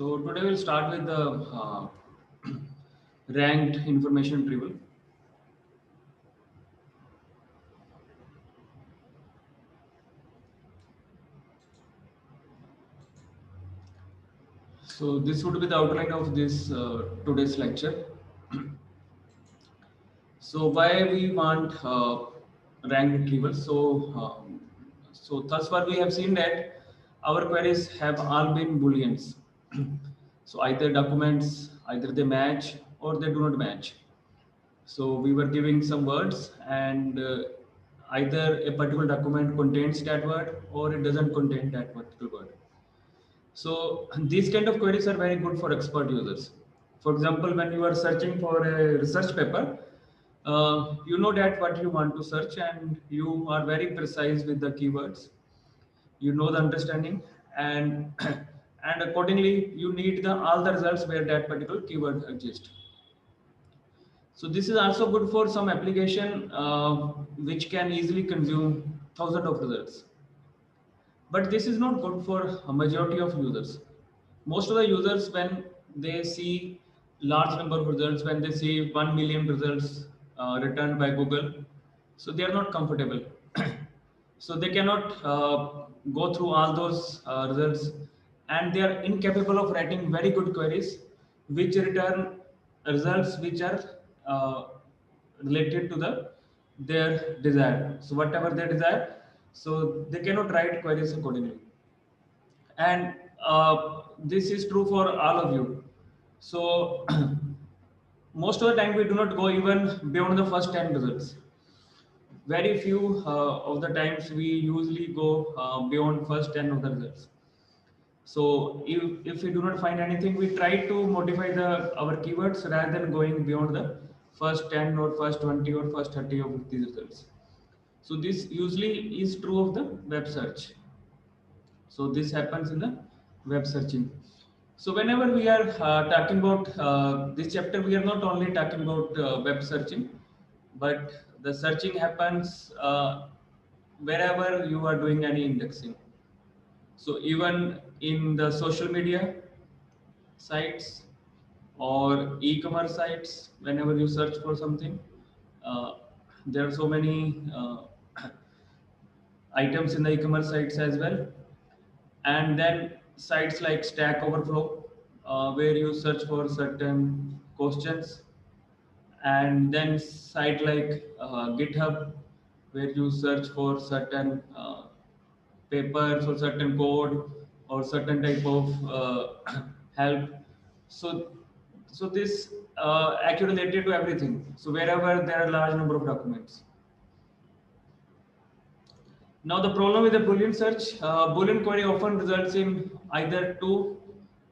So today we'll start with the ranked information retrieval. So this would be the outline of this today's lecture. So why we want ranked retrieval? So thus far we have seen that our queries have all been booleans. So either documents, either they match or they do not match. So we were giving some words and either a particular document contains that word or it doesn't contain that particular word. So these kind of queries are very good for expert users. For example, when you are searching for a research paper, you know that what you want to search and you are very precise with the keywords. You know the understanding and and accordingly you need the all the results where that particular keyword exists. So this is also good for some application which can easily consume thousands of results. But this is not good for a majority of users. Most of the users, when they see large number of results, when they see 1 million results returned by Google, so they are not comfortable. So they cannot go through all those results and they are incapable of writing very good queries which return results which are uh, related to their desire. So whatever they desire, so they cannot write queries accordingly. And this is true for all of you. So most of the time we do not go even beyond the first 10 results. Very few of the times we usually go beyond first 10 of the results. So if we do not find anything, we try to modify our keywords rather than going beyond the first 10 or first 20 or first 30 of these results. So this usually is true of the web search. So this happens in the web searching. So whenever we are talking about this chapter, we are not only talking about web searching, but the searching happens wherever you are doing any indexing. So even in the social media sites or e-commerce sites, whenever you search for something, uh, there are so many items in the e-commerce sites as well. And then sites like Stack Overflow, where you search for certain questions, and then site like GitHub, where you search for certain papers or certain code or certain type of help. So, so this actually related to everything. So wherever there are large number of documents. Now the problem with the Boolean search, Boolean query often results in either too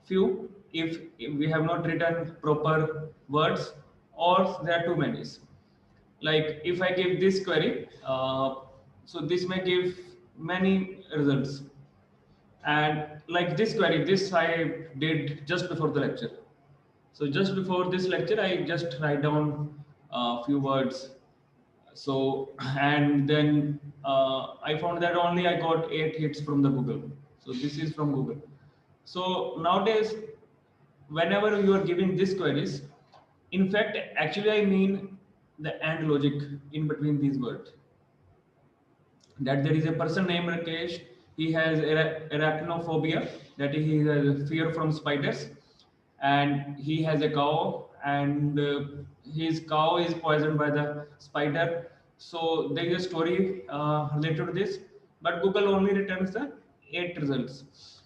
few if we have not written proper words or there are too many. Like if I give this query, so this may give many results. And like this query, this I did just before the lecture. So just before this lecture, I just write down a few words. So and then I found that only I got 8 hits from the Google. So this is from Google. So nowadays, whenever you are giving these queries, in fact, actually I mean the and logic in between these words. That there is a person named Rakesh. He has arachnophobia, that he has a fear from spiders, and he has a cow, and his cow is poisoned by the spider. So there is a story related to this, but Google only returns the 8 results.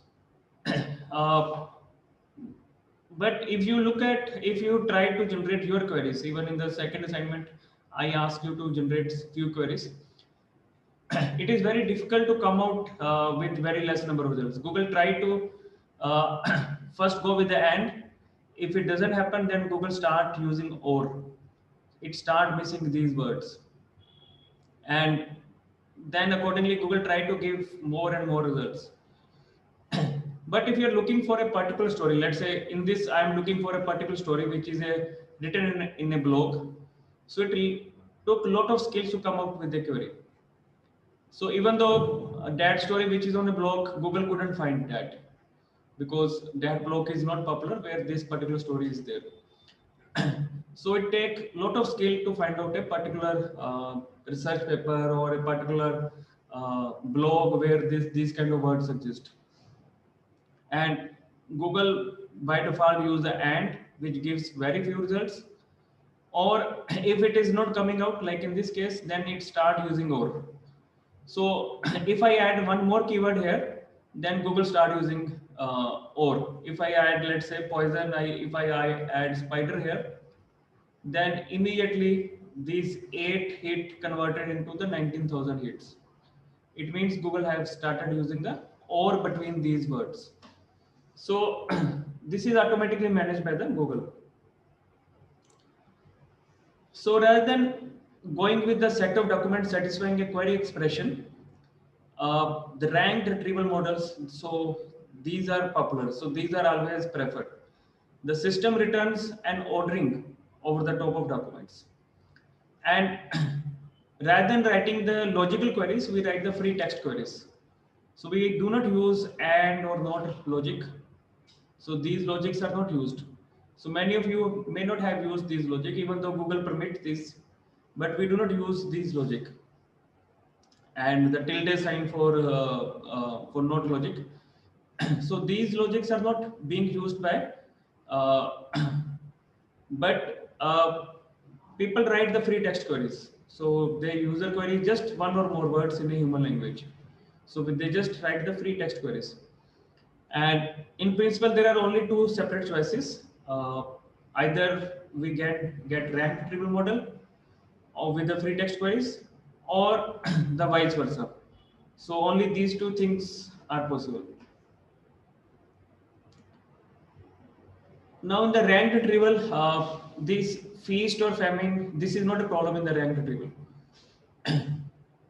uh, but if you try to generate your queries, even in the second assignment, I ask you to generate few queries. It is very difficult to come out with very less number of results. Google try to first go with the and. If it doesn't happen, then Google start using or. It start missing these words, and then accordingly Google try to give more and more results. But if you're looking for a particular story, let's say in this I'm looking for a particular story which is written in a blog, so it took a lot of skills to come up with the query. So even though that story which is on the blog, Google couldn't find that. because that block is not popular where this particular story is there. So it take lot of skill to find out a particular research paper or a particular blog where these kind of words exist. And Google by default use the AND, which gives very few results. Or if it is not coming out, like in this case, then it start using OR. So if I add one more keyword here, then Google start using OR. If I add, let's say, poison, if I add spider here, then immediately these 8 hit converted into the 19,000 hits. It means Google have started using the OR between these words. So this is automatically managed by the Google. So rather than going with the set of documents satisfying a query expression, the ranked retrieval models, so these are popular. So these are always preferred. The system returns an ordering over the top of documents. And rather than writing the logical queries, we write the free text queries. So we do not use and or not logic. So these logics are not used. So many of you may not have used these logic, even though Google permits this, but we do not use these logic. And the tilde sign for not logic. So these logics are not being used by, uh, but people write the free text queries. So the user query just one or more words in a human language. So they just write the free text queries. And in principle, there are only two separate choices. Either we get ranked retrieval model or with the free text queries, or the vice versa. So only these two things are possible. Now in the ranked retrieval, this feast or famine, this is not a problem in the ranked retrieval.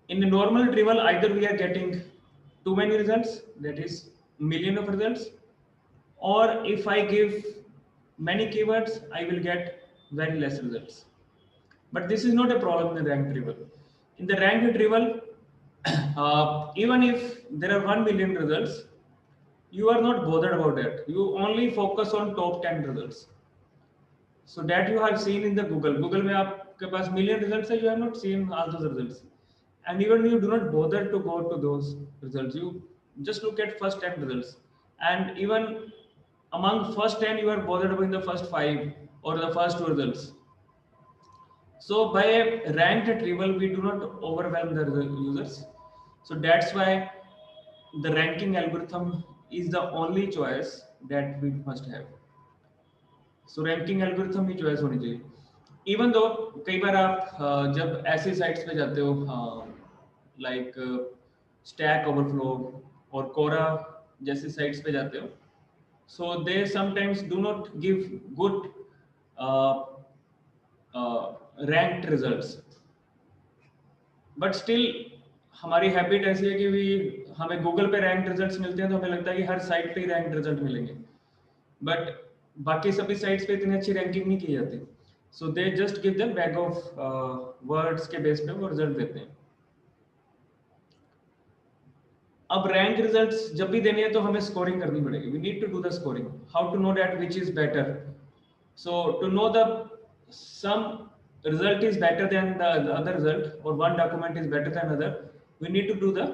In the normal retrieval, either we are getting too many results, that is million of results, or if I give many keywords, I will get very less results. But this is not a problem in the ranked retrieval. In the ranked retrieval, even if there are 1 million results, you are not bothered about that. You only focus on top 10 results. So that you have seen in the Google. Google में आपके पास million results है, you have not seen all those results. And even you do not bother to go to those results. You just look at first 10 results. And even among first 10, you are bothered about the first 5 or the first 2 results. So by a ranked retrieval, we do not overwhelm the users. So that's why the ranking algorithm is the only choice that we must have. So ranking algorithm he choice होनी चाहिए. Even though कई बार आप जब ऐसी sites पे जाते हो like stack overflow और कोरा जैसी साइट्स पे जाते हो, so they sometimes do not give good ranked results, but still हमारी हैबिट ऐसी है कि हमें गूगल पे रैंक्ड रिजल्ट्स मिलते हैं तो हमें लगता है कि हर साइट पे ही रैंक्ड रिजल्ट मिलेंगे, बट बाकी सभी साइट्स पे इतनी अच्छी रैंकिंग नहीं की जाती. So they just give them bag of words के बेस पे वो रिजल्ट देते हैं. अब रैंक रिजल्ट्स जब भी देने हैं तो हमें स्कोरिंग करनी पड़ेगी. We need to do the scoring. How to know that which is better? So to know the sum result is better than the other result or one document is better than other, we need to do the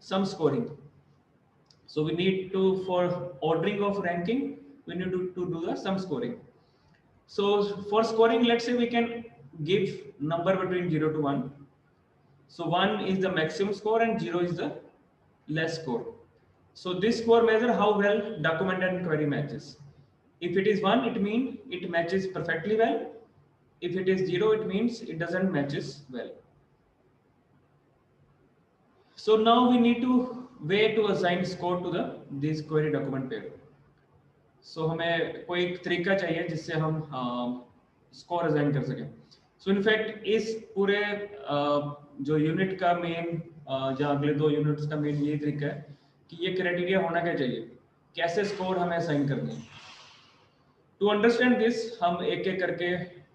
sum scoring. So we need to, for ordering of ranking, we need to do the sum scoring. So for scoring, let's say we can give number between 0 to 1. So 1 is the maximum score and 0 is the less score. So this score measure how well document and query matches. If it is 1, it means it matches perfectly well. If it is 0, it means it doesn't matches well. So now we need to way to assign score to the this query document pair. So हमें कोई एक तरीका चाहिए जिससे हम score assign कर सकें. So in fact इस पूरे जो यूनिट का मेन या अगले 2 यूनिट्स का मेन ये तरीका है कि ये क्राइटेरिया होना क्या चाहिए, कैसे स्कोर हमें असाइन करनी है. टू अंडरस्टैंड दिस हम एक एक करके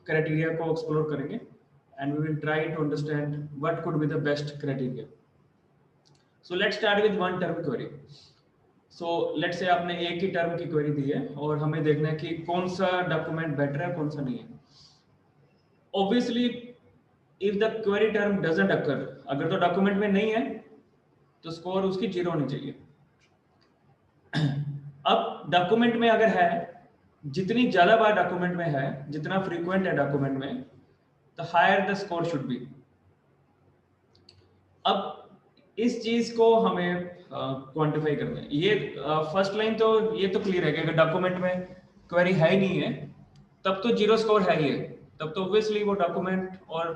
क्राइटेरिया को एक्सप्लोर करेंगे and we will try to understand what could be the best criteria. So let's start with one term query. So let से आपने एक ही टर्म की क्वेरी दी है और हमें देखना है कि कौन सा डॉक्यूमेंट बेटर है कौन सा नहीं है। Obviously if the query term doesn't occur, अगर तो डॉक्यूमेंट में नहीं है तो स्कोर उसकी 0 होनी चाहिए। अब डॉक्यूमेंट में अगर है, जितनी ज्यादा बार डॉक्यूमेंट में है, जितना फ्रीक्वेंट है डॉक्यूमेंट में, the higher the score should be. अब इस चीज को हमें क्वांटिफाई करना है। ये फर्स्ट लाइन तो ये तो क्लियर है कि अगर डॉक्यूमेंट में क्वेरी है ही नहीं है तब तो 0 स्कोर है ही है, तब तो ऑब्वियसली वो डॉक्यूमेंट और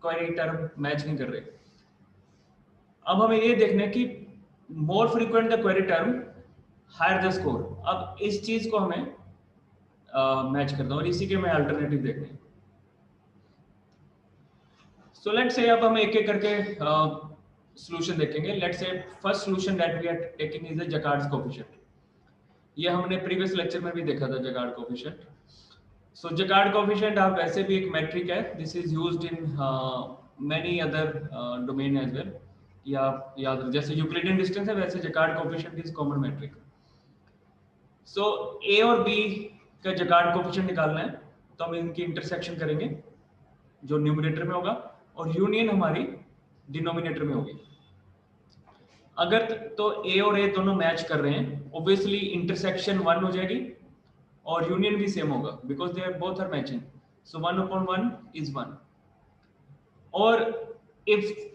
क्वेरी टर्म मैच नहीं कर रहे। अब हमें ये देखना है कि more frequent the query term higher the score. अब इस चीज को हमें मैच करना और इसी के मैं अल्टरनेटिव देखने हैं। सो लेट्स से अब हम एक एक करके सॉल्यूशन देखेंगे। Let's say first solution that we are taking is the Jaccard's coefficient. ये हमने प्रीवियस लेक्चर में भी देखा था Jaccard coefficient. So Jaccard coefficient आप वैसे भी एक मेट्रिक है, this is used in many other domain as well. या याद जैसे यूक्लिडियन डिस्टेंस है वैसे Jaccard coefficient is common metric. So a और बी का जकार्ड कोएफिशिएंट निकालना है तो हम इनकी इंटरसेक्शन करेंगे जो न्यूमरेटर में होगा और यूनियन हमारी डिनोमिनेटर में होगी। अगर तो ए और ए दोनों मैच कर रहे हैं ऑब्वियसली इंटरसेक्शन 1 हो जाएगी और यूनियन भी सेम होगा because they are both are matching. So 1/1 is 1। और इफ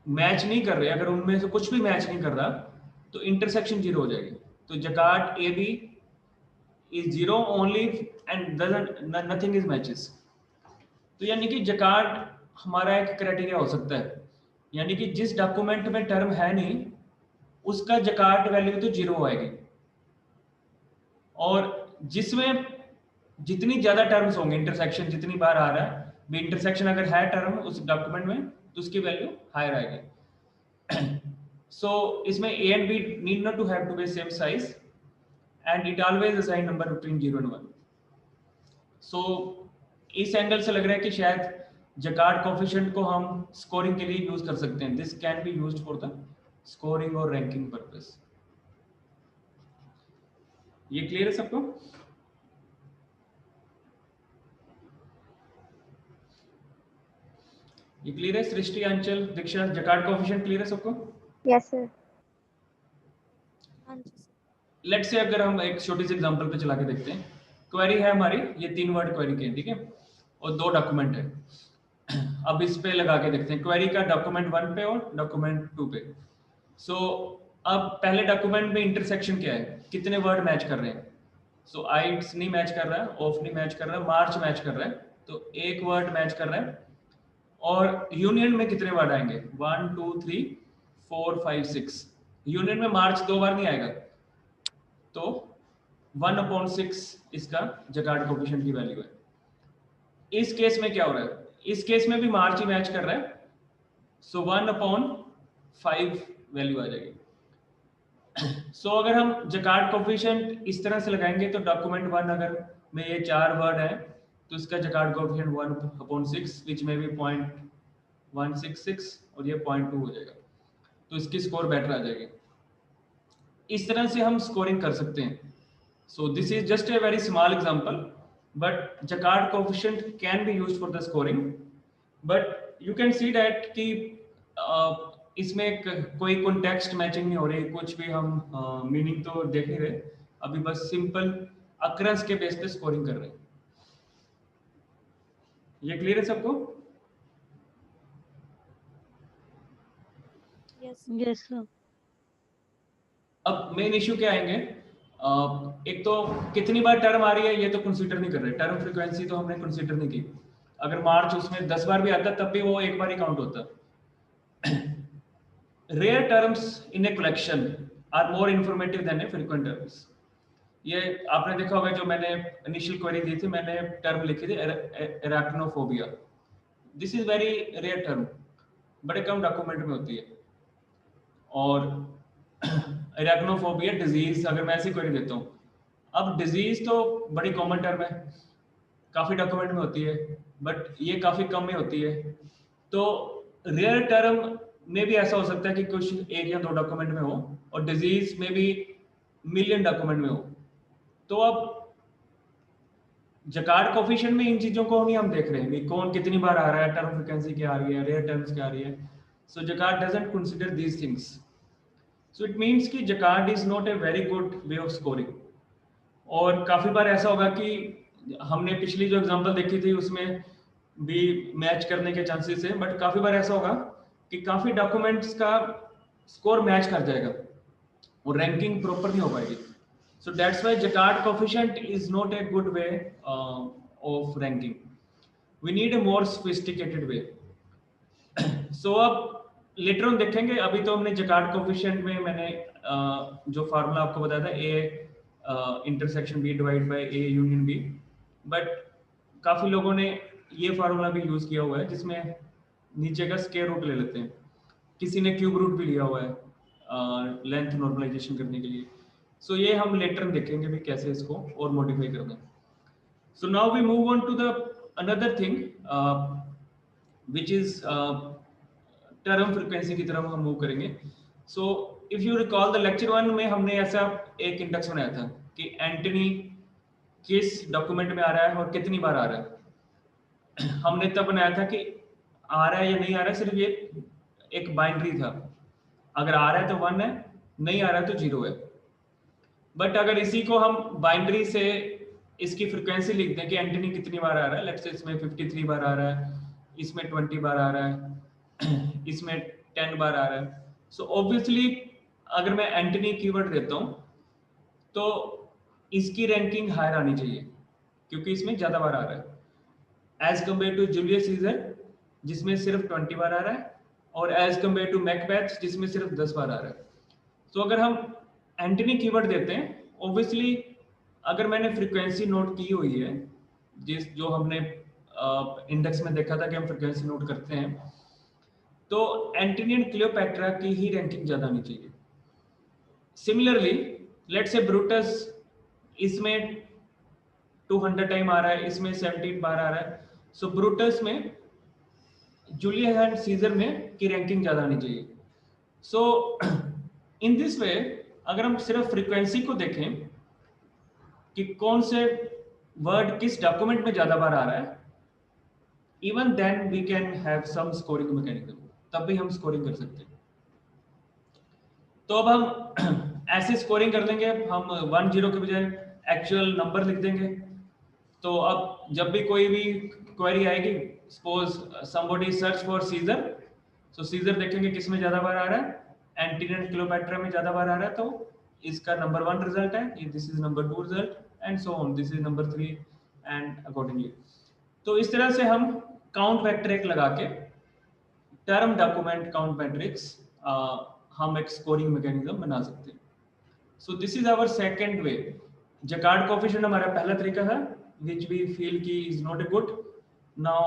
मैच नहीं कर रहे, अगर उनमें से कुछ भी मैच नहीं कर रहा तो इंटरसेक्शन 0 हो जाएगी। तो Jaccard A B is 0 only and nothing is matches। तो यानी कि जकार्ड हमारा एक क्राइटेरिया हो सकता है, यानी कि जिस डॉक्यूमेंट में टर्म है नहीं उसका जकार्ड वैल्यू तो 0 आएगी, और जिसमें जितनी ज्यादा टर्म्स होंगे, इंटरसेक्शन जितनी बार आ रहा है, भी इंटरसेक्शन अगर है टर्म उस डॉक्यूमेंट में तो उसकी वैल्यू हायर आएगी। सो इसमें A and B need not to have to be same size and it always assign number between 0 and 1। so इस एंगल से लग रहा है कि शायद जकार्ड कोएफिशिएंट को हम स्कोरिंग के लिए यूज कर सकते हैं। This can be used for the scoring और रैंकिंग पर्पस। ये क्लियर है सबको? ये क्लियर है? सृष्टि, अंचल, दीक्षा, जकार्ड कोएफिशिएंट क्लियर है सबको? Yes sir. लेट्स से अगर हम एक छोटी सी एग्जांपल पे चला के देखते हैं। क्वेरी है हमारी, ये 3 वर्ड क्वेरी के, ठीक है, और 2 डॉक्यूमेंट है। अब इस पे लगा के देखते हैं क्वेरी का डॉक्यूमेंट 1 पे और डॉक्यूमेंट 2 पे। सो अब पहले डॉक्यूमेंट में इंटरसेक्शन क्या है, कितने वर्ड मैच कर रहे हैं। सो आइट्स नहीं मैच कर रहा है, ऑफ नहीं मैच कर रहा है, मार्च मैच कर रहा है, तो एक वर्ड मैच कर रहा है। और यूनियन में कितने वर्ड आएंगे, 1 2 3 4 5 6। यूनियन में मार्च 2 बार नहीं आएगा, तो 1/6 इसका जकार्ड कोएफिशिएंट की वैल्यू है। इस केस में क्या हो रहा है, इस केस में भी मार्च ही मैच कर रहा है, सो 1/5 वैल्यू आ जाएगी। सो अगर हम जकार्ड कोएफिशिएंट इस तरह से लगाएंगे तो डॉक्यूमेंट 1 अगर में ये 4 वर्ड है तो इसका जकार्ड कोएफिशिएंट 1/6 विच में भी 0.166 और ये 0.2 हो जाएगा, तो इसकी स्कोर बेटर आ जाएगी। इस तरह से हम स्कोरिंग कर सकते हैं। So this is just a very small example, but jacquard coefficient can be used for the scoring, but you can see that कि इसमें कोई कॉन्टेक्स्ट मैचिंग नहीं हो रही, कुछ भी हम मीनिंग तो देख नहीं रहे, अभी बस सिंपल अकरेंस के बेस पे स्कोरिंग कर रहे हैं। ये क्लियर है सबको? Yes sir. अब मेन इश्यू क्या आएंगे, एक तो कितनी बार टर्म आ रही है ये तो कंसीडर नहीं कर रहे, टर्म फ्रीक्वेंसी तो हमने कंसीडर नहीं की। अगर मार्च उसमें 10 बार भी आता तब भी वो एक बार ही काउंट होता। Rare terms in a collection are more informative than a frequent terms. ये आपने देखा होगा, जो मैंने इनिशियल क्वेरी दी थी, मैंने टर्म लिखी थी arachnophobia. This is very rare term, बड़े कम डॉक्यूमेंट में होती है। और एराक्नोफोबिया डिजीज, अगर मैं ऐसी क्वेरी देता हूँ, अब डिजीज तो बड़ी कॉमन टर्म है, काफी डॉक्यूमेंट में होती है, बट ये काफी कम में होती है। तो रेयर टर्म में भी ऐसा हो सकता है कि कुछ 1 या 2 डॉक्यूमेंट में हो, और डिजीज में भी मिलियन डॉक्यूमेंट में हो। तो अब जकार्ड कोफिशिएंट में इन चीजों को नहीं हम देख रहे हैं कि कौन कितनी बार आ रहा है, टर्म फ्रीक्वेंसी क्या आ रही है, रेयर टर्म्स क्या आ रही है। So Jaccard doesn't consider these things. So it means कि Jaccard is not a very good way of scoring. और काफी बार ऐसा होगा कि हमने पिछली जो एग्जांपल देखी थी उसमें भी मैच करने के चांसेस है, बट काफी बार ऐसा होगा कि काफी डॉक्यूमेंट्स का स्कोर मैच कर जाएगा और रैंकिंग प्रॉपर नहीं हो पाएगी। So that's why Jaccard coefficient is not a good way of ranking. We need a more sophisticated way. So अब later on देखेंगे, अभी तो हमने Jaccard coefficient में मैंने जो फार्मूला आपको बताया था A intersection B divided by A union B, but काफी लोगों ने ये फार्मूला भी यूज किया हुआ है जिसमें नीचे का स्क्वायर रूट ले लेते हैं, किसी ने क्यूब रूट भी लिया हुआ है लेंथ नॉर्मलाइजेशन करने के लिए। सो ये हम लेटर देखेंगे भी कैसे इसको और मॉडिफाई करना है। So now we move on to the another thing which is term frequency की तरफ हम मूव करेंगे। So if you recall the lecture 1 में हमने ऐसा एक इंडेक्स बनाया था कि एंटनी किस डॉक्यूमेंट में आ रहा है और कितनी बार आ रहा है। हमने तब बनाया था कि आ रहा है या नहीं आ रहा है, सिर्फ ये एक बाइनरी था, अगर आ रहा है तो 1 है, नहीं आ रहा है तो 0 है। बट अगर इसी को हम बाइनरी से इसकी फ्रीक्वेंसी लिख दें कि एंटनी कितनी बार आ रहा है, लेट्स से इसमें 53 बार आ रहा है, इसमें 20 बार आ रहा है, इसमें 10 बार आ रहा है। सो ऑब्वियसली अगर मैं एंटनी कीवर्ड देता हूं तो इसकी रैंकिंग हायर आनी चाहिए क्योंकि इसमें ज्यादा बार आ रहा है as compared to Julius Caesar जिसमें सिर्फ 20 बार आ रहा है, और एज कम्पेयर टू मैकबेथ जिसमें सिर्फ 10 बार आ रहा है। तो अगर हम एंटनी कीवर्ड देते हैं, ऑब्वियसली अगर मैंने फ्रीक्वेंसी नोट की हुई है जो हमने इंडेक्स में देखा था कि हम फ्रीक्वेंसी नोट करते हैं, तो एंटनी एंड क्लियोपैट्रा की ही रैंकिंग ज्यादा होनी चाहिए। सिमिलरली लेट्स से ब्रूटस, इसमें 200 टाइम आ रहा है, इसमें 17 बार आ रहा है। सो ब्रूटस में जूलियस एंड सीजर में की रैंकिंग ज्यादा आनी चाहिए। सो इन दिस वे अगर हम सिर्फ फ्रीक्वेंसी को देखें कि कौन से वर्ड किस डॉक्यूमेंट में ज्यादा बार आ रहा है, even then we can have some scoring mechanism, तब भी हम स्कोरिंग कर सकते हैं। तो अब हम ऐसे स्कोरिंग कर लेंगे, हम 1 0 के बजाय एक्चुअल नंबर लिख देंगे। तो अब जब भी कोई भी क्वेरी आएगी, suppose somebody search for Caesar, तो सीजर देखेंगे किस में ज्यादा बार आ रहा है, एंटनी एंड क्लियोपैट्रा में ज्यादा बार आ रहा है, तो इसका नंबर 1 रिजल्ट है, this is number 2 result and so on, this is number 3 and accordingly. तो इस तरह से हम काउंट वेक्टर एक लगा के टर्म डॉक्यूमेंट काउंट मैट्रिक्स हम एक स्कोरिंग मैकेनिज्म बना सकते हैं। So this is our second way. Jaccard coefficient हमारा पहला तरीका था which we feel ki is not a good. Now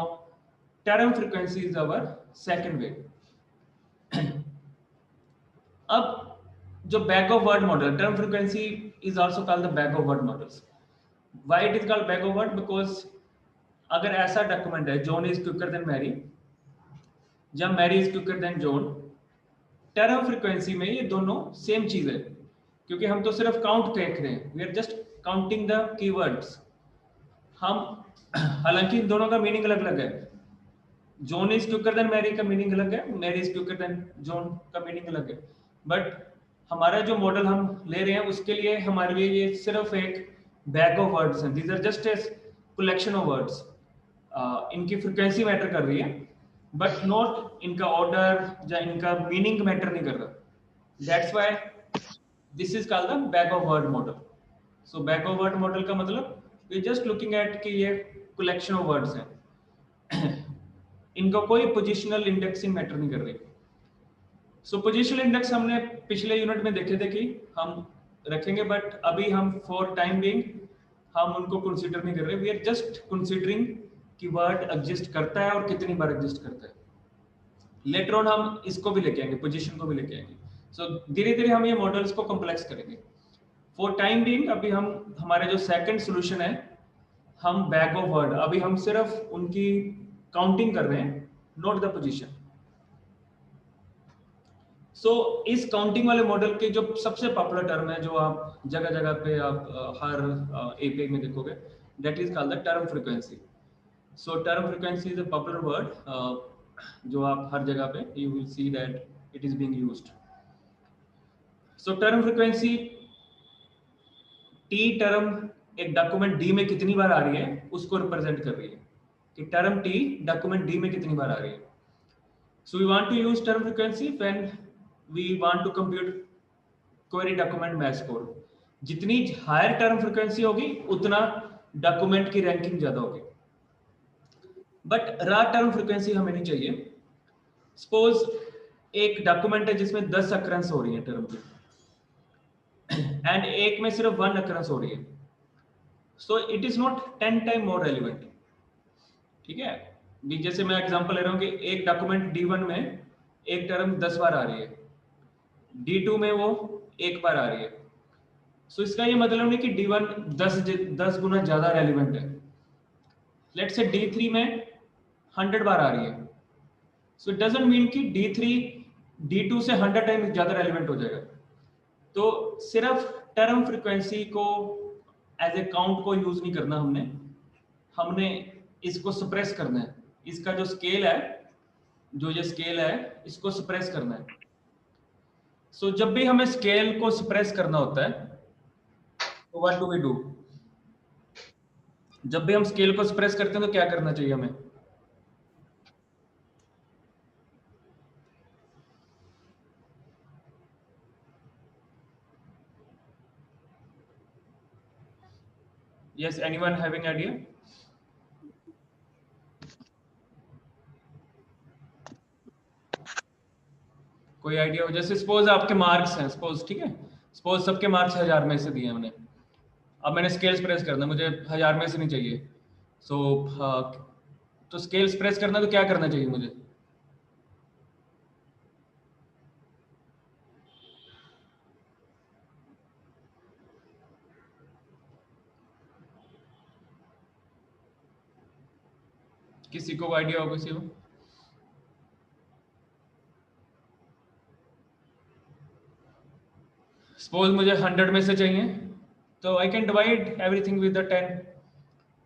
term frequency is our second way. अब जो bag of word model, term frequency is also called the bag of word models. Why it is called bag of word? Because अगर ऐसा document है John is quicker than Mary, जब Mary is quicker than John, term frequency में ये दोनों same चीज है क्योंकि हम तो सिर्फ काउंट देख रहे हैं, we are just counting the keywords. हम हालांकि इन दोनों का मीनिंग अलग अलग है, John is quicker than Mary का मीनिंग अलग है, Mary is quicker than John का मीनिंग अलग है, बट हमारा जो मॉडल हम ले रहे हैं उसके लिए हमारे लिए ये सिर्फ एक बैग ऑफ वर्ड्स हैं, these are just a collection of words. इनकी फ्रीक्वेंसी मैटर कर रही है बट नॉट इनका ऑर्डर या इनका मीनिंग मैटर नहीं कर रहा। That's why this is called the bag of word model. So bag of word model का मतलब वी जस्ट लुकिंग एट कि ये कलेक्शन ऑफ वर्ड्स हैं, इनका कोई पोजिशनल इंडेक्सिंग मैटर नहीं कर रही। सो पोजिशनल इंडेक्स हमने पिछले यूनिट में देखे थे कि हम रखेंगे, बट अभी हम फॉर टाइम बीइंग हम उनको कंसीडर नहीं कर रहे, वी आर जस्ट कंसीडरिंग कि वर्ड एग्जिस्ट करता है और कितनी बार एग्जिस्ट करता है। लेटर ऑन हम इसको भी लेके आएंगे, पोजीशन को भी लेके आएंगे। सो धीरे धीरे हम ये मॉडल्स को कॉम्प्लेक्स करेंगे। फॉर टाइम बीइंग अभी हम हमारे जो सेकंड सॉल्यूशन है, हम बैक ऑफ वर्ड, अभी हम सिर्फ उनकी काउंटिंग कर रहे हैं, नॉट द पोजीशन। सो इस काउंटिंग वाले मॉडल के जो सबसे पॉपुलर टर्म है, जो आप जगह जगह पे आप हर एपीआई में देखोगे, that is called the term frequency. So term frequency is a popular word जो आप हर जगह पे you will see that it is being used. So term frequency T term एक डॉक्यूमेंट डी में कितनी बार आ रही है उसको रिप्रेजेंट कर रही है, कि टर्म टी डॉक्यूमेंट डी में कितनी बार आ रही है. So we want to use term frequency when we want to compute query document match score. जितनी हायर टर्म फ्रीक्वेंसी होगी उतना डॉक्यूमेंट की रैंकिंग ज्यादा होगी. बट रा टर्म फ्रीक्वेंसी हमें नहीं चाहिए. सपोज एक डॉक्यूमेंट है जिसमें 10 अकरेंस हो रही है टर्म की, एंड एक में सिर्फ 1 अकरेंस हो रही है. सो it is not 10 time more relevant. ठीक है, जैसे मैं एग्जांपल ले रहा हूँ कि एक डॉक्यूमेंट D1 में एक टर्म 10 बार आ रही है, D2 में वो एक बार आ रही है. सो इसका ये मतलब नहीं कि D1 10 गुना ज्यादा रेलिवेंट है. लेट्स से D3 में 100 बार आ रही है. सो इट डजंट मीन कि D3 D2 से 100 टाइम ज्यादा रेलिवेंट हो जाएगा. तो सिर्फ टर्म फ्रीक्वेंसी को एज ए काउंट को यूज नहीं करना, हमने इसको सप्रेस करना है. इसका जो स्केल है, जो ये स्केल है, इसको सप्रेस करना है. सो जब भी हमें स्केल को सप्रेस करना होता है तो व्हाट डू वी डू? जब भी हम स्केल को सप्रेस करते हैं तो क्या करना चाहिए हमें? Yes, anyone having idea? कोई आइडिया हो? जैसे सपोज आपके मार्क्स हैं, सपोज, ठीक है, सपोज सबके मार्क्स 1000 में से दिए हैं हमने. अब मैंने स्केल्स प्रेस करना, मुझे 1000 में से नहीं चाहिए. तो स्केल्स प्रेस करना तो क्या करना चाहिए मुझे? किसी को आइडिया हो? किसी को? सपोज मुझे 100 में से चाहिए, तो I can divide everything with the 10.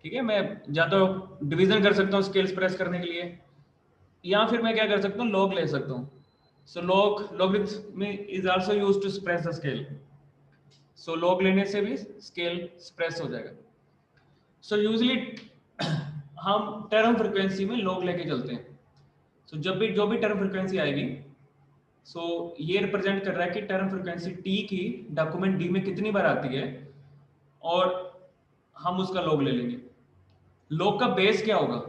ठीक है, मैं या तो डिवीजन कर सकता हूँ स्केल्स प्रेस करने के लिए, या फिर मैं क्या कर सकता हूँ, लॉग ले सकता हूँ. So logarithm is also used to express the scale. So log लेने से भी स्केल एक्सप्रेस हो जाएगा. सो यूजुअली हम टर्म फ्रीक्वेंसी में लॉग लेके चलते हैं. सो जो भी टर्म फ्रीक्वेंसी आएगी, सो ये रिप्रेजेंट कर रहा है कि टर्म फ्रीक्वेंसी टी की डॉक्यूमेंट डी में कितनी बार आती है, और हम उसका लॉग ले लेंगे. लॉग का बेस क्या होगा?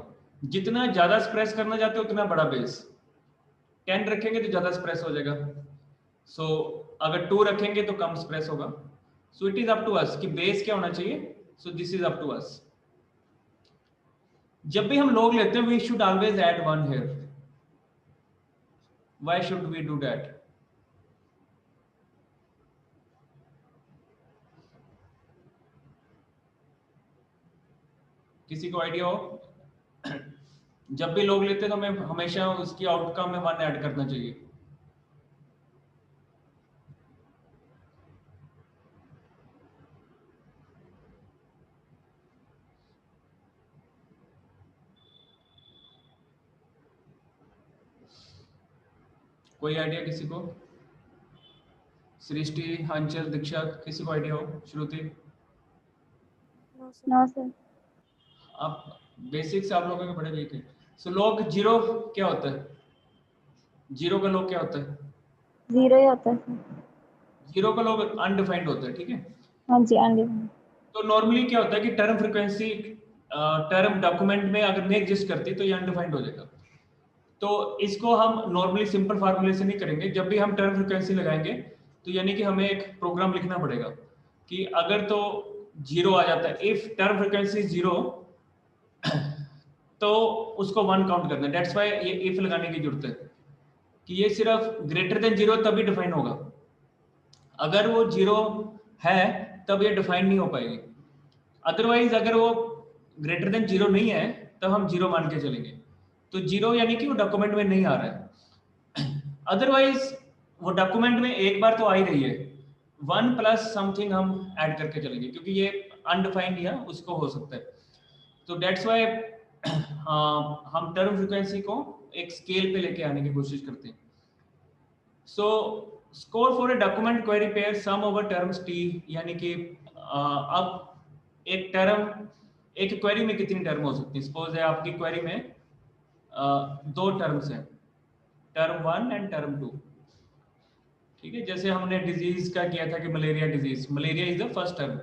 जितना ज्यादा एक्सप्रेस करना चाहते हो उतना बड़ा बेस. 10 रखेंगे तो ज्यादा एक्सप्रेस हो जाएगा. सो अगर 2 रखेंगे तो कम एक्सप्रेस होगा. So it is up to us कि बेस क्या होना चाहिए. So this is up to us. जब भी हम लॉग लेते हैं, we should always add 1 here. Why should we do that? किसी को आइडिया हो? जब भी लोग लेते हैं तो हमें हमेशा उसकी आउटकम में 1 ऐड करना चाहिए. कोई आइडिया किसी को? सृष्टि, अंचल, दीक्षा, किसी को आइडिया हो? श्रुति? No sir. आप बेसिक्स आप लोगों के बड़े वीक हैं. सो लॉग 0 क्या होता है? 0 का लॉग क्या होता है? 0 ही होता है सर. 0 का लॉग अनडिफाइंड होता है. ठीक है, हाँ जी, अनडिफाइंड. तो नॉर्मली क्या होता है कि टर्म फ्रीक्वेंसी टर्म डॉक्यूमेंट में अगर नहीं एग्जिस्ट करती तो ये अनडिफाइंड हो जाएगा. तो इसको हम नॉर्मली सिंपल फार्मूले से नहीं करेंगे. जब भी हम टर्म फ्रीक्वेंसी लगाएंगे तो यानी कि हमें एक प्रोग्राम लिखना पड़ेगा कि अगर तो 0 आ जाता है, इफ टर्म फ्रीक्वेंसी 0 तो उसको 1 काउंट करना है. दैट्स व्हाई ये इफ लगाने की जरूरत है कि ये सिर्फ ग्रेटर देन 0 तभी डिफाइन होगा. अगर वो 0 है तब ये डिफाइन नहीं हो पाएगी. अदरवाइज अगर वो ग्रेटर देन 0 नहीं है तब हम 0 मान के चलेंगे. तो 0 यानी कि वो डॉक्यूमेंट में नहीं आ रहा है. अदरवाइज वो डॉक्यूमेंट में एक बार तो आ ही रही है, 1 प्लस समथिंग हम ऐड करके चलेंगे, क्योंकि ये अनडिफाइंड या उसको हो सकता है। तो डेट्स वाई हम टर्म फ्रीक्वेंसी को एक स्केल पे लेके आने की कोशिश करते हैं। So score for a document query pair sum over terms T, यानी कि अब एक टर्म, एक क्वेरी में कितनी टर्म हो सकती है? सपोज है आपकी क्वेरी में 2 टर्म्स हैं, टर्म 1 एंड टर्म 2। ठीक है, जैसे हमने डिजीज का किया था कि malaria disease, malaria is the first term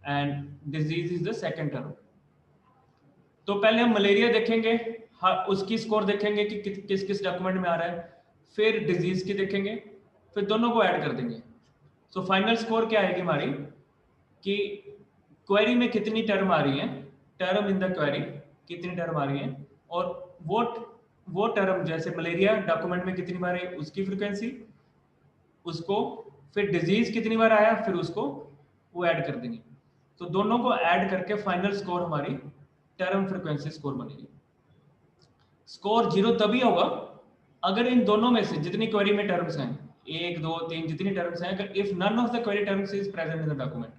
and disease is the second term. तो पहले हम मलेरिया देखेंगे, उसकी स्कोर देखेंगे कि किस किस डॉक्यूमेंट में आ रहा है, फिर डिजीज की देखेंगे, फिर दोनों को ऐड कर देंगे। सो फाइनल स्कोर क्या आएगी हमारी कि क्वेरी में कितनी टर्म आ रही है, टर्म इन द क्वेरी कितनी टर्म आ रही है, और वो टर्म जैसे मलेरिया डॉक्यूमेंट में कितनी बार है उसकी फ्रीक्वेंसी, उसको फिर डिजीज कितनी बार आया फिर उसको वो ऐड कर देंगे। तो दोनों को ऐड करके फाइनल स्कोर हमारी टर्म फ्रीक्वेंसी स्कोर बनेगी। स्कोर 0 तभी होगा अगर इन दोनों में से जितनी क्वेरी में टर्म्स हैं, 1 2 3 जितनी टर्म्स हैं, अगर if none of the query terms is present in the document,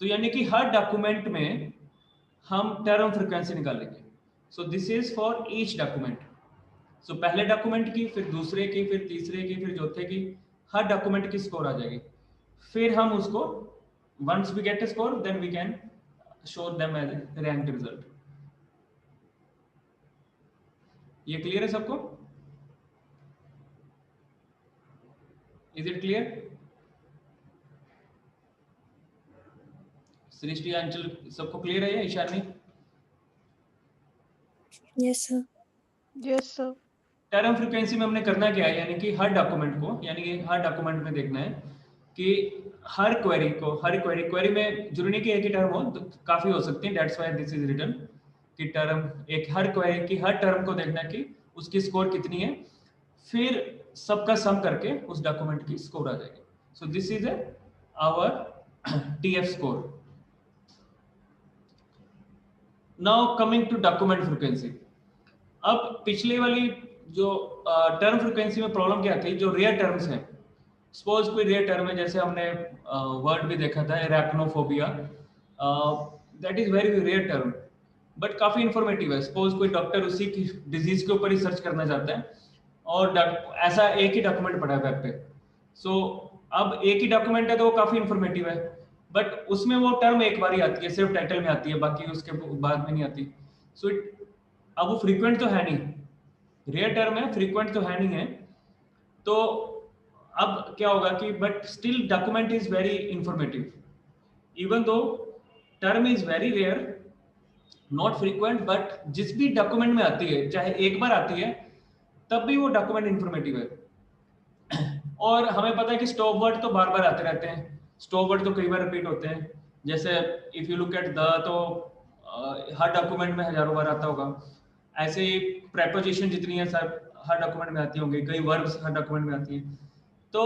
तो यानी कि हर डॉक्यूमेंट में हम टर्म फ्रीक्वेंसी निकालेंगे। So this is for each document. So पहले डॉक्यूमेंट की, फिर दूसरे की, फिर तीसरे की, फिर चौथे की, हर डॉक्यूमेंट की स्कोर आ जाएगी। फिर हम उसको once we get a score then we can show them as rank result. ये क्लियर है सबको? Is it clear? सृष्टि, अंचल, सबको क्लियर है? Ishani? Yes sir. Yes sir. Term frequency में हमने करना क्या है, यानी कि हर डॉक्यूमेंट को, यानी कि हर डॉक्यूमेंट में देखना है कि हर क्वेरी को, हर क्वेरी में जरूरी नहीं कि एक ही टर्म हो, तो काफी हो सकती है, that's why this is written कि टर्म, एक हर क्वेरी की हर टर्म को देखना कि उसकी स्कोर कितनी है, फिर सबका सम करके उस डॉक्यूमेंट की स्कोर आ जाएगी। So this is our TF score. Now coming to document frequency. अब पिछले वाली जो टर्म फ्रीक्वेंसी में प्रॉब्लम क्या थी, जो रेयर टर्म्स हैं, सपोज कोई रेयर टर्म है, जैसे हमने वर्ड भी देखा था arachnophobia, that is very rare term but काफी इंफॉर्मेटिव है। सपोज कोई डॉक्टर उसी की डिजीज के ऊपर ही सर्च करना चाहता है और ऐसा एक ही डॉक्यूमेंट पड़ा है वेब पे, सो अब एक ही डॉक्यूमेंट है तो वो काफी इंफॉर्मेटिव है, बट उसमें वो टर्म एक बार ही आती है, सिर्फ टाइटल में आती है, बाकी उसके बाद में नहीं आती। सो अब वो फ्रीक्वेंट तो है नहीं, रेयर टर्म है, फ्रीक्वेंट तो है नहीं है, तो अब क्या होगा कि but still document is very informative, even though term is very rare not frequent, but जिस भी डॉक्यूमेंट में आती है, चाहे एक बार आती है, तब भी वो डॉक्यूमेंट इंफॉर्मेटिव है। और हमें पता है कि स्टॉप वर्ड तो बार बार आते रहते हैं, स्टॉप वर्ड तो कई बार रिपीट होते हैं, जैसे if you look at the, तो हर डॉक्यूमेंट में हजारों बार आता होगा, ऐसे ही प्रेपोजिशन जितनी है सब हर डॉक्यूमेंट में आती होंगी, कई वर्ब्स हर डॉक्यूमेंट में आती हैं। तो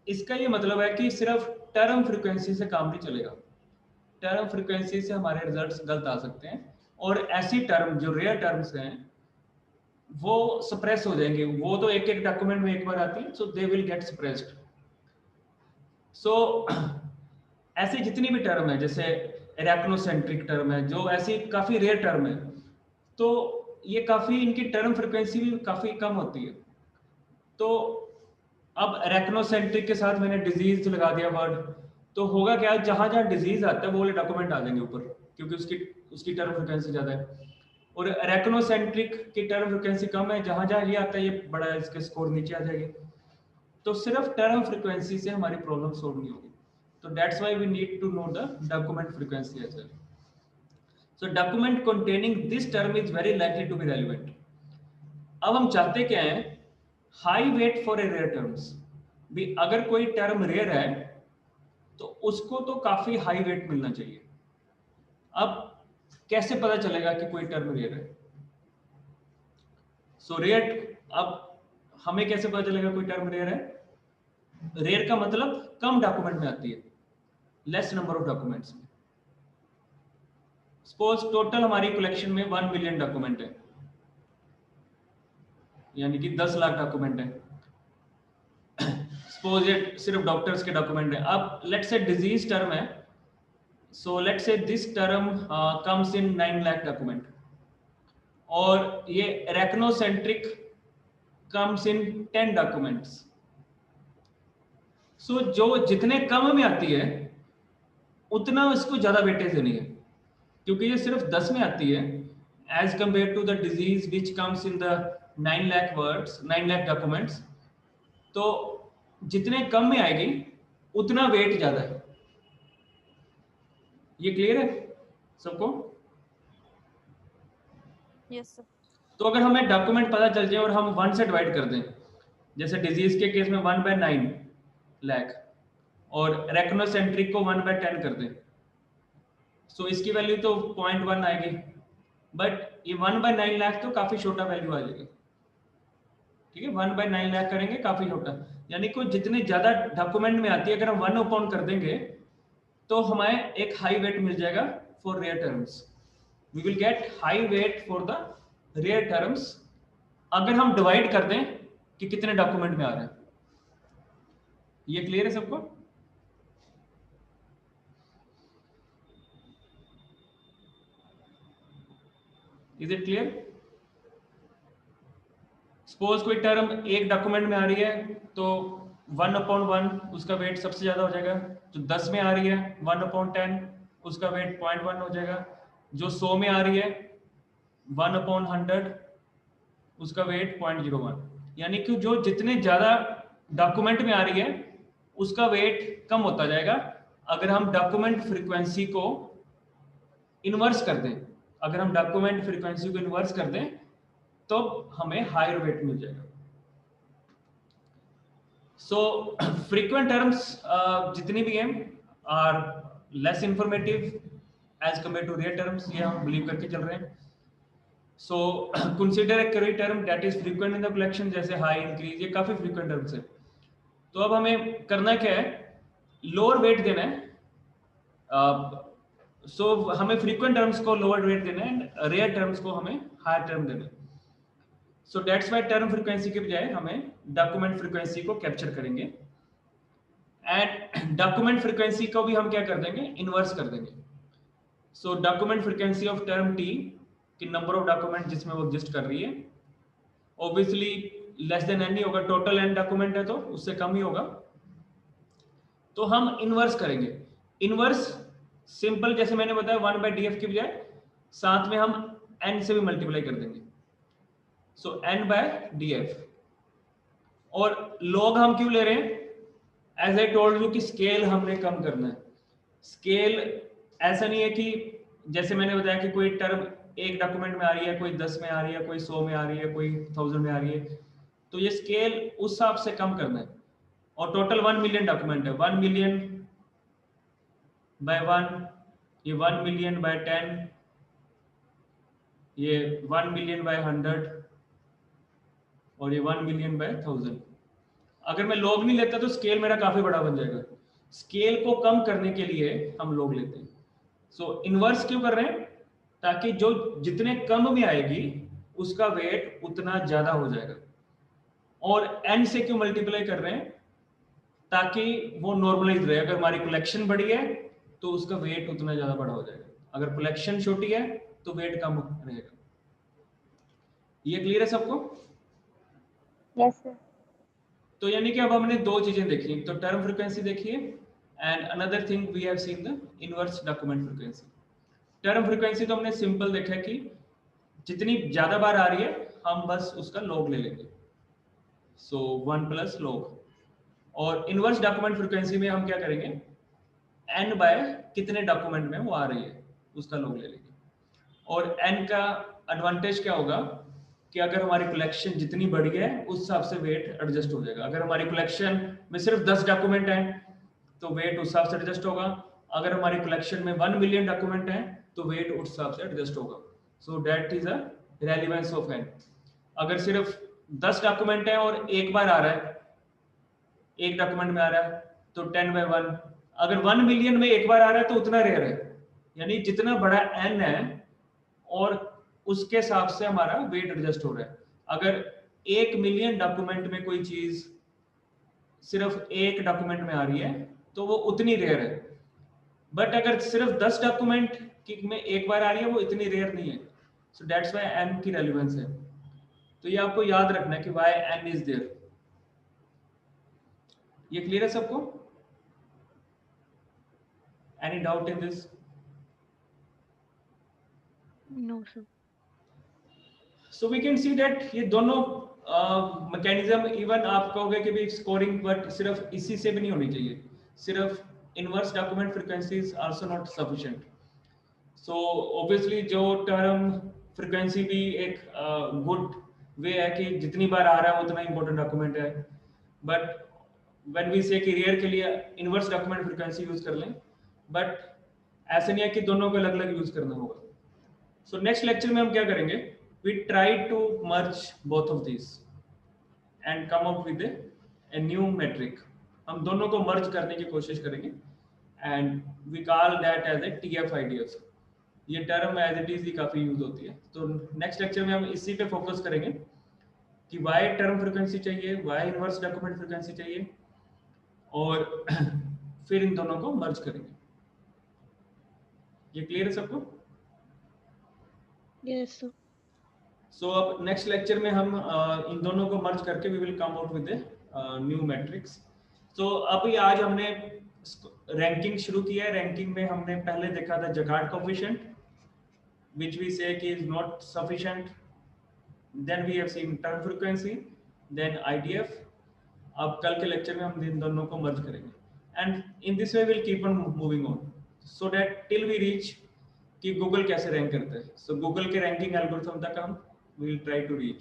इसका ये मतलब है कि सिर्फ टर्म फ्रीक्वेंसी से काम नहीं चलेगा, टर्म फ्रीक्वेंसी से हमारे रिजल्ट्स गलत आ सकते हैं, और ऐसी टर्म जो रेयर टर्म्स हैं वो सप्रेस हो जाएंगे, वो तो एक एक डॉक्यूमेंट में एक बार आती है, सो दे विल गेट सप्रेस्ड। सो ऐसी जितनी भी टर्म है, जैसे एराक्नोसेंट्रिक टर्म है, जो ऐसी काफी रेयर टर्म है, तो ये काफी, इनकी टर्म फ्रीक्वेंसी भी काफी कम होती है। तो अब एराक्नोसेंट्रिक के साथ मैंने डिजीज लगा दिया वर्ड, तो होगा क्या, जहां जहां डिजीज आता है वो वाले डॉक्यूमेंट आ जाएंगे ऊपर, क्योंकि उसकी टर्म फ्रीक्वेंसी ज्यादा है। और एराक्नोसेंट्रिक की टर्म फ्रीक्वेंसी कम है, जहां जहां ये आता है ये बड़ा, इसके स्कोर नीचे आ जाएगी। तो सिर्फ टर्म फ्रीक्वेंसी से हमारी प्रॉब्लम सॉल्व नहीं होगी, तो that's why we need to know the document frequency as well. So document containing this term is very likely to be relevant. अब हम चाहते क्या है, high weight for a rare terms भी, अगर कोई टर्म रेयर है तो उसको तो काफी हाई वेट मिलना चाहिए। अब कैसे पता चलेगा कि कोई टर्म रेयर है? सो रेयर, अब हमें कैसे पता चलेगा कोई टर्म रेयर है? रेयर का मतलब कम डॉक्यूमेंट में आती है, लेस नंबर ऑफ डॉक्यूमेंट्स में। सपोज टोटल हमारी कलेक्शन में 1 मिलियन डॉक्यूमेंट है, यानी कि 10 लाख डॉक्यूमेंट है, सपोज ये सिर्फ डॉक्टर्स के डॉक्यूमेंट है। अब लेट्स से डिजीज टर्म है, so let's say this term comes in 9 lakh document, और ये रेक्नोसेंट्रिक कम्स इन 10 डॉक्यूमेंट्स। सो जो जितने कम में आती है उतना इसको ज्यादा वेटेज देनी है, क्योंकि ये सिर्फ 10 में आती है as compared to the disease which comes in the 9 lakh words, 9 lakh documents. तो जितने कम में आएगी उतना वेट ज्यादा है। ये क्लियर है सबको? Yes sir. तो अगर हमें डॉक्यूमेंट पता चल जाए और हम 1 से डिवाइड कर दें, जैसे डिजीज के केस में 1/9 लाख, और रेक्नोसेंट्रिक को 1/10 कर दें, सो इसकी वैल्यू तो 0.1 आएगी, बट ये 1/9 लाख तो काफी छोटा वैल्यू आ जाएगा। ठीक है, 1/9 लाख करेंगे काफी छोटा, यानी कि जितने ज्यादा डॉक्यूमेंट में आती है अगर हम 1 कर देंगे तो हमें एक हाई वेट मिल जाएगा for rare terms. We will get high weight for the rare terms अगर हम डिवाइड कर दें कि कितने डॉक्यूमेंट में आ रहे हैं। ये क्लियर है सबको? Is it clear? सपोज कोई टर्म एक डॉक्यूमेंट में आ रही है तो 1/1 उसका वेट सबसे ज्यादा हो जाएगा। जो 10 में आ रही है 1/10 उसका वेट 0.1 हो जाएगा। जो 100 में आ रही है 1/100 उसका वेट 0.01। यानी कि जो जितने ज्यादा डॉक्यूमेंट में आ रही है उसका वेट कम होता जाएगा अगर हम डॉक्यूमेंट फ्रीक्वेंसी को इन्वर्स कर दें। अगर हम डॉक्यूमेंट फ्रीक्वेंसी को इन्वर्स कर दें तो हमें हायर वेट मिल जाएगा। सो फ्रीक्वेंट टर्म्स जितनी भी हैं are less informative as compared to real terms, ये हम बिलीव करके चल रहे हैं। So consider a correct term that is frequent in the collection, जैसे हाई, इंक्रीज, ये काफी फ्रीक्वेंट टर्म्स है। तो अब हमें करना क्या है, लोअर वेट देना है। सो हमें फ्रीक्वेंट टर्म्स को लोअर वेट देना है, रेयर टर्म्स को हमें हायर टर्म देना है। So that's why term frequency के बजाय हमें डॉक्यूमेंट फ्रीक्वेंसी को कैप्चर करेंगे, एंड डॉक्यूमेंट फ्रीक्वेंसी को भी हम क्या कर देंगे, इनवर्स कर देंगे। So document frequency of term t कि नंबर ऑफ डॉक्यूमेंट जिसमें वो एग्जिस्ट कर रही है, ऑब्वियसली लेस देन एन ही होगा, टोटल एन डॉक्यूमेंट है तो उससे कम ही होगा। तो हम इनवर्स करेंगे। इनवर्स सिंपल, जैसे मैंने बताया 1/df की बजाय साथ में हम n से भी मल्टीप्लाई कर देंगे। सो n/df। और log हम क्यों ले रहे हैं? एज आई टोल्ड यू कि स्केल हमने कम करना है। स्केल ऐसा नहीं है कि जैसे मैंने बताया कि कोई टर्म एक डॉक्यूमेंट में आ रही है, कोई 10 में आ रही है, कोई 100 में आ रही है, कोई 1000 में आ रही है, तो ये स्केल उस हिसाब से कम करना है। और टोटल 1 मिलियन डॉक्यूमेंट है, 1 मिलियन बाय 1, ये 1 मिलियन बाय 10, ये 1 मिलियन बाय 100, और ये 1 मिलियन बाय 1000। अगर मैं लॉग नहीं लेता तो स्केल मेरा काफी बड़ा बन जाएगा। स्केल को कम करने के लिए हम लॉग लेते हैं। सो इनवर्स क्यों कर रहे हैं? ताकि जो जितने कम में आएगी उसका वेट उतना ज्यादा हो जाएगा। और n से क्यों मल्टीप्लाई कर रहे हैं? ताकि वो नॉर्मलाइज रहे। अगर हमारी कलेक्शन बड़ी है तो उसका वेट उतना ज्यादा बड़ा हो जाएगा, अगर कलेक्शन छोटी है तो वेट कम रहेगा। ये क्लियर है सबको? Yes sir. तो यानी कि अब हमने दो चीजें देखी, तो टर्म फ्रीक्वेंसी देखिए, and another thing we have seen the inverse document frequency. Term frequency तो हमने सिंपल देखा कि जितनी ज्यादा बार आ रही है हम बस उसका लॉग ले लेंगे, सो 1 प्लस लॉग। और इनवर्स डॉक्यूमेंट फ्रीक्वेंसी में हम क्या करेंगे, n बाय कितने डॉक्यूमेंट में वो आ रही है उसका लॉग ले लेंगे। और n का एडवांटेज क्या होगा कि अगर हमारी कलेक्शन जितनी बड़ी है उस हिसाब से वेट एडजस्ट हो जाएगा। अगर हमारी कलेक्शन में सिर्फ 10 डॉक्यूमेंट हैं तो वेट उस हिसाब से एडजस्ट होगा। अगर हमारी कलेक्शन में 1 मिलियन डॉक्यूमेंट हैं तो वेट उस हिसाब से एडजस्ट होगा। So that is a relevance of n। अगर सिर्फ 10 डॉक्यूमेंट है और एक बार आ रहा है, एक डॉक्यूमेंट में आ रहा है तो 10/1। अगर 1 मिलियन में एक बार आ रहा है तो उतना रेयर है, यानी जितना बड़ा n है और उसके हिसाब से हमारा वेट एडजस्ट हो रहा है। अगर 1 मिलियन डॉक्यूमेंट में कोई चीज सिर्फ एक डॉक्यूमेंट में आ रही है तो वो उतनी रेयर है, बट अगर सिर्फ 10 डॉक्यूमेंट में एक बार आ रही है वो इतनी रेयर नहीं है। सो दैट्स व्हाई एन की रेलेवेंस है। तो ये आपको याद रखना है कि व्हाई एन इज देयर। ये क्लियर है सबको? Any doubt in this? No, sir. So we can see that ये दोनों मैकेनिज्म, इवन आप कहोगे कि भी स्कोरिंग, बट सिर्फ इसी से भी नहीं होनी चाहिए। सिर्फ inverse document frequency is also not sufficient. So obviously जो टर्म फ्रीक्वेंसी भी एक गुड वे है कि जितनी बार आ रहा है उतना इंपॉर्टेंट डॉक्यूमेंट है, बट व्हेन वी से कि रेयर के लिए इनवर्स डॉक्यूमेंट फ्रीक्वेंसी यूज कर लें, बट ऐसे नहीं है कि दोनों को अलग अलग यूज करना होगा। सो नेक्स्ट लेक्चर में हम क्या करेंगे, we try to merge both of this and come up with a new metric. हम दोनों को मर्ज करने की कोशिश करेंगे and we call that as a TF-IDF। ये टर्म एज इट इज ही काफी यूज होती है। तो नेक्स्ट लेक्चर में हम इसी पे फोकस करेंगे कि वाई टर्म फ्रीक्वेंसी चाहिए, वाई इनवर्स डॉक्यूमेंट फ्रीक्वेंसी चाहिए, और फिर इन दोनों को मर्ज करेंगे। ये क्लियर है सबको? Yes, sir. सो अब नेक्स्ट लेक्चर में हम इन दोनों को मर्ज करके we will come out with new matrix. तो अभी आज हमने रैंकिंग शुरू किया है। रैंकिंग में हमने पहले देखा था Jaccard coefficient which we say is not sufficient, then we have seen term frequency, then IDF। अब कल के लेक्चर में हम इन दोनों को मर्ज करेंगे and in this way will keep on moving on so that till we reach कि Google कैसे रैंक करता है। सो गूगल के रैंकिंग एल्गोरिथम तक हम विल ट्राई टू रीच।